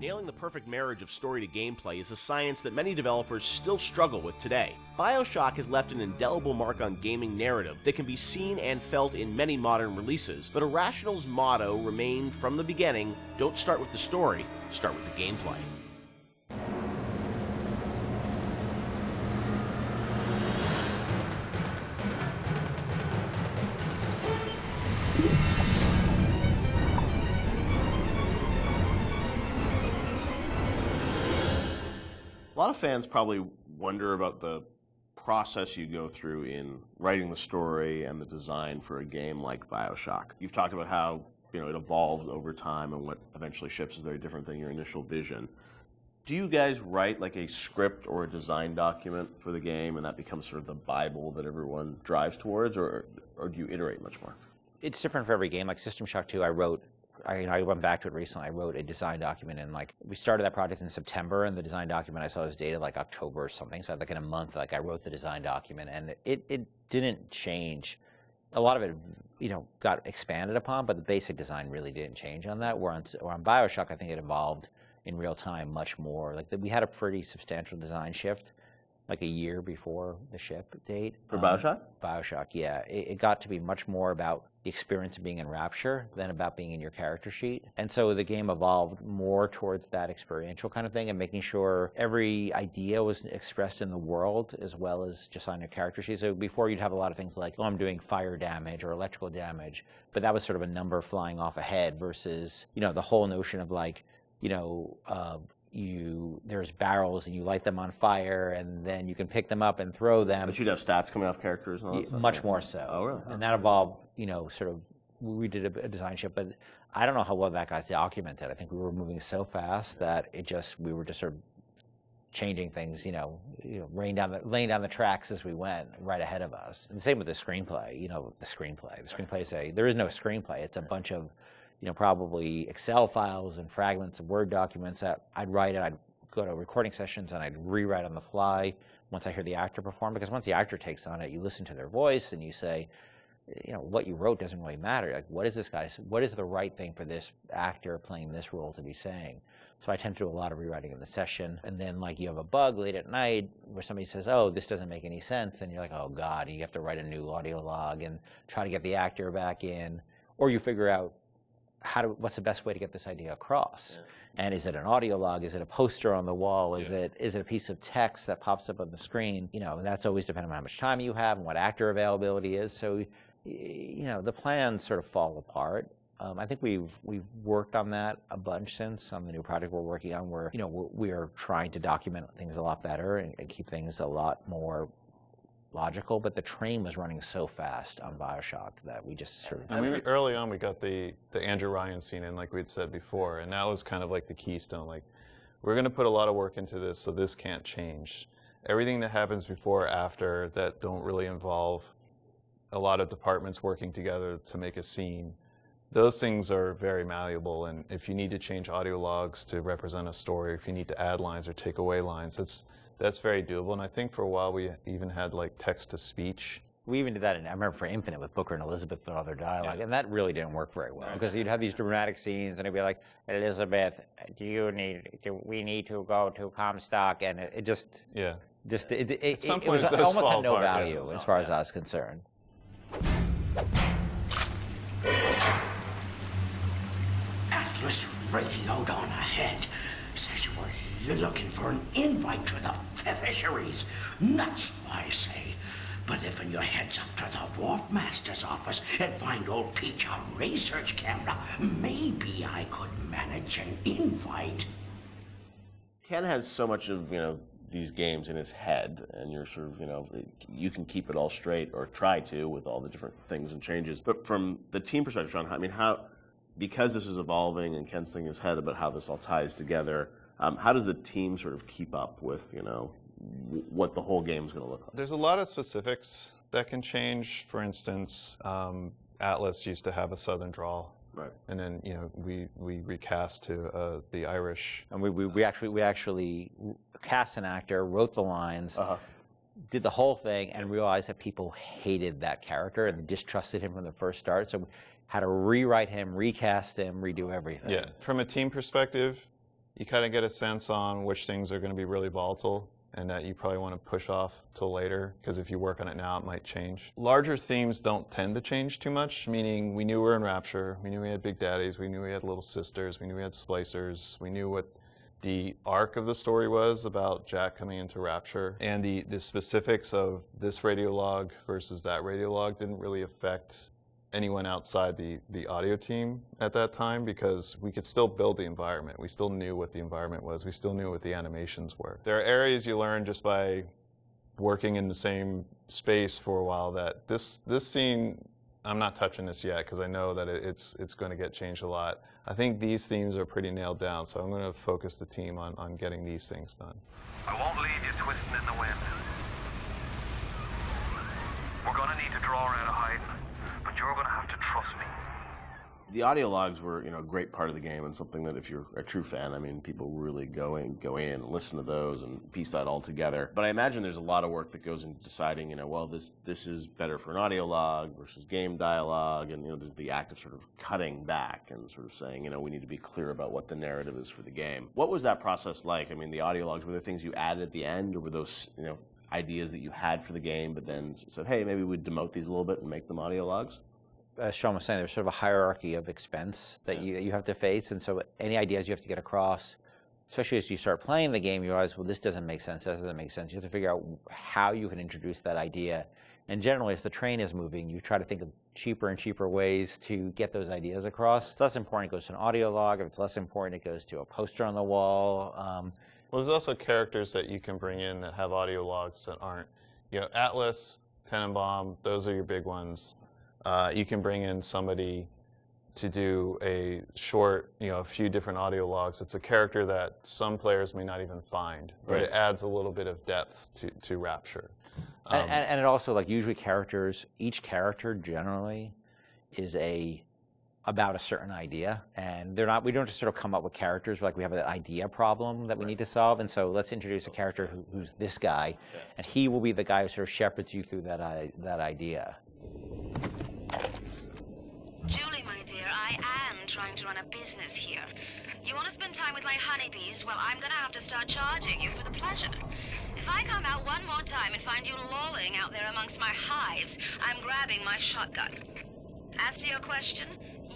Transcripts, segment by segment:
Nailing the perfect marriage of story to gameplay is a science that many developers still struggle with today. Bioshock has left an indelible mark on gaming narrative that can be seen and felt in many modern releases, but Irrational's motto remained from the beginning: don't start with the story, start with the gameplay. A lot of fans probably wonder about the process you go through in writing the story and the design for a game like Bioshock. You've talked about how it evolves over time and what eventually ships is very different than your initial vision. Do you guys write like a script or a design document for the game and that becomes sort of the Bible that everyone drives towards, or do you iterate much more? It's different for every game. Like System Shock 2, I went back to it recently. I wrote a design document, and we started that project in September, and the design document I saw was dated like October or something. So in a month, I wrote the design document, and it didn't change. A lot of it, got expanded upon, but the basic design really didn't change on that. Where on Bioshock, I think it evolved in real time much more. We had a pretty substantial design shift, like a year before the ship date. For Bioshock? Bioshock, yeah. It got to be much more about the experience of being in Rapture than about being in your character sheet. And so the game evolved more towards that experiential kind of thing and making sure every idea was expressed in the world as well as just on your character sheet. So before you'd have a lot of things like, oh, I'm doing fire damage or electrical damage, but that was sort of a number flying off ahead versus, the whole notion of there's barrels and you light them on fire and then you can pick them up and throw them. But you'd have stats coming off characters and all that stuff? Much more so. Oh, really? And that evolved, sort of, we did a design shift, but I don't know how well that got documented. I think we were moving so fast that we were just sort of changing things, laying down the tracks as we went right ahead of us. And the same with the screenplay, the screenplay there is no screenplay. It's a bunch of probably Excel files and fragments of Word documents that I'd write and I'd go to recording sessions and I'd rewrite on the fly once I hear the actor perform, because once the actor takes on it, you listen to their voice and you say, what you wrote doesn't really matter. What is the right thing for this actor playing this role to be saying? So I tend to do a lot of rewriting in the session. And then you have a bug late at night where somebody says, oh, this doesn't make any sense. And you're like, oh God, and you have to write a new audio log and try to get the actor back in. Or you figure out what's the best way to get this idea across? Yeah. And is it an audio log? Is it a poster on the wall? Is it a piece of text that pops up on the screen? That's always depending on how much time you have and what actor availability is. So, the plans sort of fall apart. I think we've worked on that a bunch since on the new project we're working on, where we are trying to document things a lot better and keep things a lot more logical, but the train was running so fast on Bioshock that we just sort of... early on, we got the Andrew Ryan scene in, like we'd said before, and that was kind of like the keystone. We're going to put a lot of work into this, so this can't change. Everything that happens before or after that don't really involve a lot of departments working together to make a scene, those things are very malleable, and if you need to change audio logs to represent a story, if you need to add lines or take away lines, that's very doable. And I think for a while we even had text-to-speech. We even did that, I remember for Infinite with Booker and Elizabeth and all their dialogue, and that really didn't work very well, because you'd have these dramatic scenes and it'd be like, Elizabeth, we need to go to Comstock, and it just... Yeah. It almost had no value as far as I was concerned. Atlas radioed on ahead. Says you're looking for an invite to the fisheries. Nuts, I say. But if your head's up to the Wharf Master's office and find old Peach on research camera, maybe I could manage an invite. Ken has so much of, these games in his head, and you're sort of, you can keep it all straight, or try to, with all the different things and changes. But from the team perspective, Sean, because this is evolving and Ken's thinking in his head about how this all ties together, how does the team sort of keep up with, what the whole game is going to look like? There's a lot of specifics that can change. For instance, Atlas used to have a Southern drawl. Right. And then, we recast to the Irish. And we actually cast an actor, wrote the lines, did the whole thing, and realized that people hated that character and distrusted him from the first start. So we had to rewrite him, recast him, redo everything. Yeah. From a team perspective, you kind of get a sense on which things are going to be really volatile and that you probably want to push off till later, because if you work on it now, it might change. Larger themes don't tend to change too much, meaning we knew we were in Rapture, we knew we had Big Daddies, we knew we had Little Sisters, we knew we had Splicers, we knew what the arc of the story was about Jack coming into Rapture, and the specifics of this radiolog versus that radiolog didn't really affect anyone outside the audio team at that time, because we could still build the environment. We still knew what the environment was. We still knew what the animations were. There are areas you learn just by working in the same space for a while that this scene, I'm not touching this yet because I know that it's going to get changed a lot. I think these themes are pretty nailed down, so I'm going to focus the team on getting these things done. I won't leave you twisting in the wind. We're going to need to draw out of hiding, but you're going to have to trust me. The audio logs were, a great part of the game, and something that if you're a true fan, I mean, people really go in and listen to those and piece that all together. But I imagine there's a lot of work that goes into deciding, well, this is better for an audio log versus game dialogue, and there's the act of sort of cutting back and sort of saying, we need to be clear about what the narrative is for the game. What was that process like? I mean, the audio logs, were there things you added at the end, or were those, ideas that you had for the game, but then said, hey, maybe we'd demote these a little bit and make them audio logs? As Sean was saying, there's sort of a hierarchy of expense that you have to face, and so any ideas you have to get across, especially as you start playing the game, you realize, well, this doesn't make sense, that doesn't make sense. You have to figure out how you can introduce that idea. And generally, as the train is moving, you try to think of cheaper and cheaper ways to get those ideas across. It's less important, it goes to an audio log. If it's less important, it goes to a poster on the wall. Well, there's also characters that you can bring in that have audio logs that aren't, Atlas, Tenenbaum, those are your big ones. You can bring in somebody to do a short, a few different audio logs. It's a character that some players may not even find, but right. It adds a little bit of depth to Rapture. And it also, usually each character generally is about a certain idea, and we don't just sort of come up with characters, we have an idea problem that we need to solve, and so let's introduce a character who's this guy, and he will be the guy who sort of shepherds you through that idea. Julie, my dear, I am trying to run a business here. You want to spend time with my honeybees? Well, I'm going to have to start charging you for the pleasure. If I come out one more time and find you lolling out there amongst my hives, I'm grabbing my shotgun. As to your question,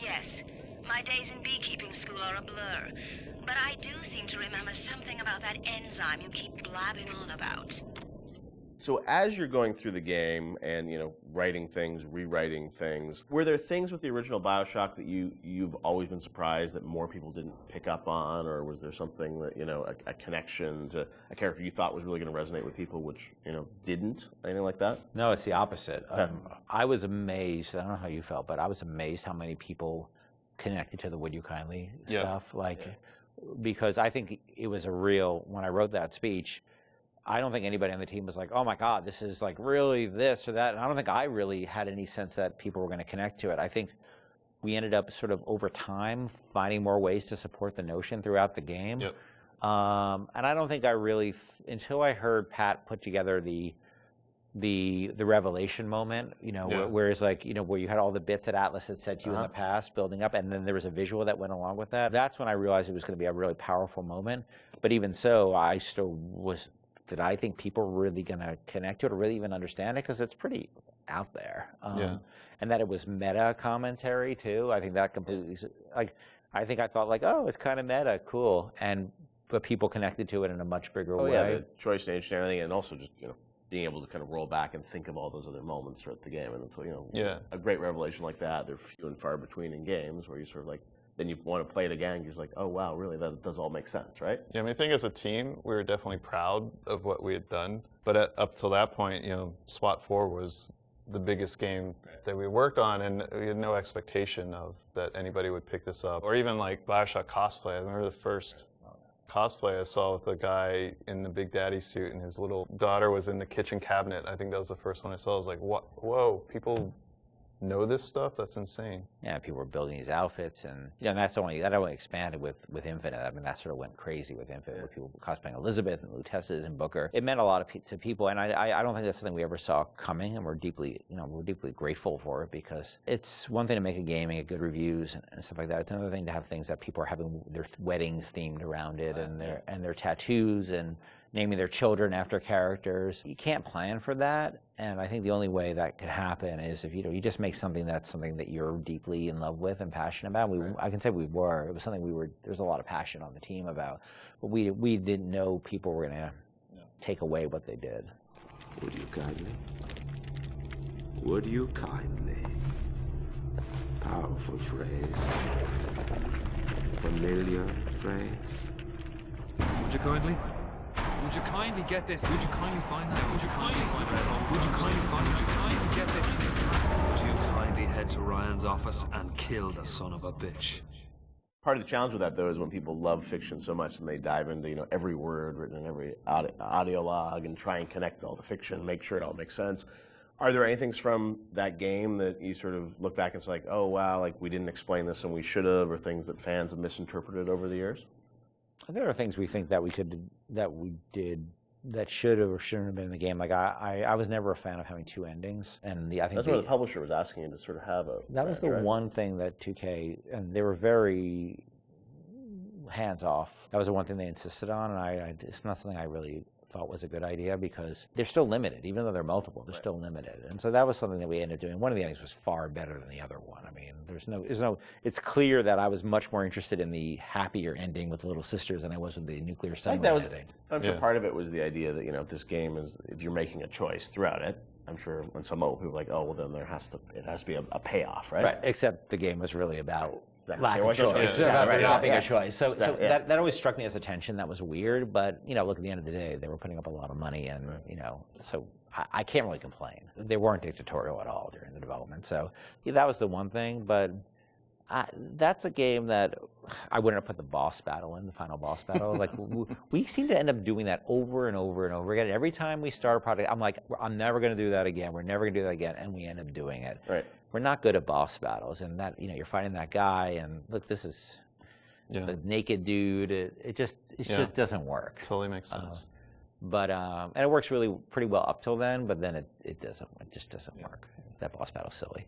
yes, my days in beekeeping school are a blur. But I do seem to remember something about that enzyme you keep blabbing on about. So as you're going through the game and, writing things, rewriting things, were there things with the original Bioshock that you've always been surprised that more people didn't pick up on, or was there something that, a connection to a character you thought was really going to resonate with people, which, didn't? Anything like that? No, it's the opposite. I was amazed, I don't know how you felt, but I was amazed how many people connected to the Would You Kindly stuff. Because I think it was when I wrote that speech, I don't think anybody on the team was like, oh my God, this is really this or that. And I don't think I really had any sense that people were going to connect to it. I think we ended up sort of over time finding more ways to support the notion throughout the game. Yep. And I don't think I really, until I heard Pat put together the revelation moment, where it's where you had all the bits that Atlas had said to you in the past building up, and then there was a visual that went along with that. That's when I realized it was going to be a really powerful moment. But even so, I still did I think people were really going to connect to it or really even understand it? Because it's pretty out there. And that it was meta commentary, too. I think that completely, I think I thought oh, it's kind of meta, cool. But people connected to it in a much bigger way. Yeah, the choice and age and everything, and also just, being able to kind of roll back and think of all those other moments throughout the game. And so, a great revelation like that, they're few and far between in games where you sort of then you want to play it again, you're just oh wow, really, that does all make sense, right? Yeah, I think as a team, we were definitely proud of what we had done. But up till that point, SWAT 4 was the biggest game that we worked on, and we had no expectation of that anybody would pick this up. Or even Bioshock cosplay. I remember the first cosplay I saw with a guy in the Big Daddy suit, and his little daughter was in the kitchen cabinet. I think that was the first one I saw. I was like, whoa, people know this stuff, that's insane. Yeah, people were building these outfits, and that only expanded with Infinite. I mean, that sort of went crazy with Infinite, with people cosplaying Elizabeth and Luteces and Booker. It meant a lot to people, and I don't think that's something we ever saw coming, and we're deeply grateful for it, because it's one thing to make a game and get good reviews and stuff like that. It's another thing to have things that people are having their weddings themed around it, and their tattoos and naming their children after characters. You can't plan for that, and I think the only way that could happen is if you just make something that you're deeply in love with and passionate about. I can say we were. It was something there's a lot of passion on the team about, but we didn't know people were going to take away what they did. Would you kindly? Would you kindly? Powerful phrase. Familiar phrase. Would you kindly? Would you kindly get this? Would you kindly find that? Would you kindly find that? Would you kindly find? Would you kindly get this? Would you kindly head to Ryan's office and kill the son of a bitch? Part of the challenge with that, though, is when people love fiction so much and they dive into every word written in every audio log and try and connect all the fiction, make sure it all makes sense. Are there any things from that game that you sort of look back and say, like, oh wow, like we didn't explain this and we should have, or things that fans have misinterpreted over the years? There are things we think that we did that should have or shouldn't have been in the game. Like I was never a fan of having two endings, and I think that's what the publisher was asking you to sort of have a. That was the one thing that 2K, and they were very hands off. That was the one thing they insisted on, and it's not something I really thought was a good idea, because they're still limited, even though they're multiple. They're still limited, and so that was something that we ended up doing. One of the endings was far better than the other one. I mean, there's no. It's clear that I was much more interested in the happier ending with the little sisters than I was with the nuclear submarine ending. I'm sure part of it was the idea that if this game is, if you're making a choice throughout it, I'm sure when some people are like, oh well, then it has to be a payoff, right? Right. Except the game was really about lack of choice. Yeah, about not being a choice. So that always struck me as a tension that was weird. But look, at the end of the day, they were putting up a lot of money, and so I can't really complain. They weren't dictatorial at all during the development. So that was the one thing. But that's a game that I wouldn't have put the boss battle in, the final boss battle. Like we seem to end up doing that over and over and over again. Every time we start a project, I'm like, I'm never going to do that again. We're never going to do that again, and we end up doing it. Right. We're not good at boss battles, and that you're fighting that guy, and look, this is the naked dude. It just doesn't work. Totally makes sense. And it works really pretty well up till then, but then it just doesn't work. That boss battle's silly.